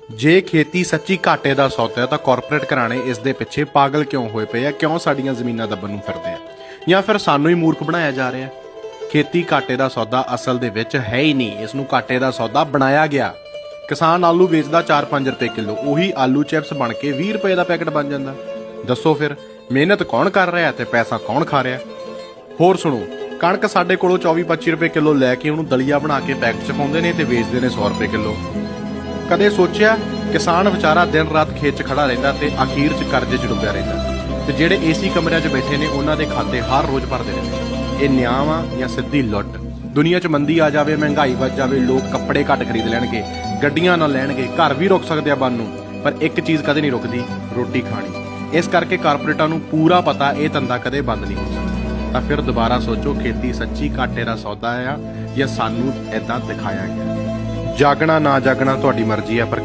ਜੇ ਖੇਤੀ ਸੱਚੀ ਘਾਟੇ ਦਾ ਸੌਦਾ ਹੈ ਤਾਂ ਕਾਰਪੋਰੇਟ ਘਰਾਣੇ ਇਸ ਦੇ ਪਿੱਛੇ ਪਾਗਲ ਕਿਉਂ ਹੋਏ ਪਏ ਆ? ਕਿਉਂ ਸਾਡੀਆਂ ਜ਼ਮੀਨਾਂ ਦੱਬਣ ਨੂੰ ਫਿਰਦੇ ਆ? ਜਾਂ ਫਿਰ ਸਾਨੂੰ ਹੀ ਮੂਰਖ ਬਣਾਇਆ ਜਾ ਰਿਹਾ? ਖੇਤੀ ਘਾਟੇ ਦਾ ਸੌਦਾ ਅਸਲ ਦੇ ਵਿੱਚ ਹੈ ਹੀ ਨਹੀਂ, ਇਸ ਨੂੰ ਘਾਟੇ ਦਾ ਸੌਦਾ ਬਣਾਇਆ ਗਿਆ। ਕਿਸਾਨ ਆਲੂ ਵੇਚਦਾ 4-5 ਰੁਪਏ ਕਿਲੋ, ਉਹੀ ਆਲੂ ਚਿਪਸ ਬਣ ਕੇ 20 ਰੁਪਏ ਦਾ ਪੈਕਟ ਬਣ ਜਾਂਦਾ। ਦੱਸੋ ਫਿਰ ਮਿਹਨਤ ਕੌਣ ਕਰ ਰਿਹਾ ਤੇ ਪੈਸਾ ਕੌਣ ਖਾ ਰਿਹਾ? ਹੋਰ ਸੁਣੋ, ਕਣਕ ਸਾਡੇ ਕੋਲੋਂ 24-25 ਰੁਪਏ ਕਿਲੋ ਲੈ ਕੇ ਉਹਨੂੰ ਦਲੀਆ ਬਣਾ ਕੇ ਪੈਕਟ 'ਚ ਪਾਉਂਦੇ ਨੇ ਤੇ ਵੇਚਦੇ ਨੇ 100 ਰੁਪਏ ਕਿਲੋ। ਕਦੇ ਸੋਚਿਆ ਕਿਸਾਨ ਵਿਚਾਰਾ ਦਿਨ ਰਾਤ ਖੇਤ 'ਚ ਖੜਾ ਰਹਿੰਦਾ ਤੇ ਅਖੀਰ 'ਚ ਕਰਜ਼ੇ 'ਚ ਡੁੱਬਿਆ ਰਹਿੰਦਾ, ਤੇ ਜਿਹੜੇ ਏਸੀ ਕਮਰਿਆਂ 'ਚ ਬੈਠੇ ਨੇ ਉਹਨਾਂ ਦੇ ਖਾਤੇ ਹਰ ਰੋਜ਼ ਭਰਦੇ ਰਹਿੰਦੇ। ਇਹ ਨਿਆਂ ਵਾ ਜਾਂ ਸਿੱਧੀ ਲੁੱਟ? ਦੁਨੀਆ 'ਚ ਮੰਦੀ ਆ ਜਾਵੇ, ਮਹਿੰਗਾਈ ਵੱਧ ਜਾਵੇ, ਲੋਕ ਕੱਪੜੇ ਘੱਟ ਖਰੀਦ ਲੈਣਗੇ, ਗੱਡੀਆਂ ਨਾ ਲੈਣਗੇ, ਘਰ ਵੀ ਰੁਕ ਸਕਦੇ ਆ ਬਣਨ ਨੂੰ, ਪਰ ਇੱਕ ਚੀਜ਼ ਕਦੇ ਨਹੀਂ ਰੁਕਦੀ, ਰੋਟੀ ਖਾਣੀ। ਇਸ ਕਰਕੇ ਕਾਰਪੋਰੇਟਾਂ ਨੂੰ ਪੂਰਾ ਪਤਾ ਇਹ ਧੰਦਾ ਕਦੇ ਬੰਦ ਨਹੀਂ ਹੋ ਸਕਦਾ। ਤਾਂ ਫਿਰ ਦੁਬਾਰਾ ਸੋਚੋ, ਖੇਤੀ ਸੱਚੀ ਘਾਟੇ ਦਾ ਸੌਦਾ ਆ ਜਾਂ ਸਾਨੂੰ ਏਦਾਂ ਦਿਖਾਇਆ ਗਿਆ? ਜਾਗਣਾ ਨਾ ਜਾਗਣਾ ਤੁਹਾਡੀ ਮਰਜ਼ੀ ਆ, ਪਰ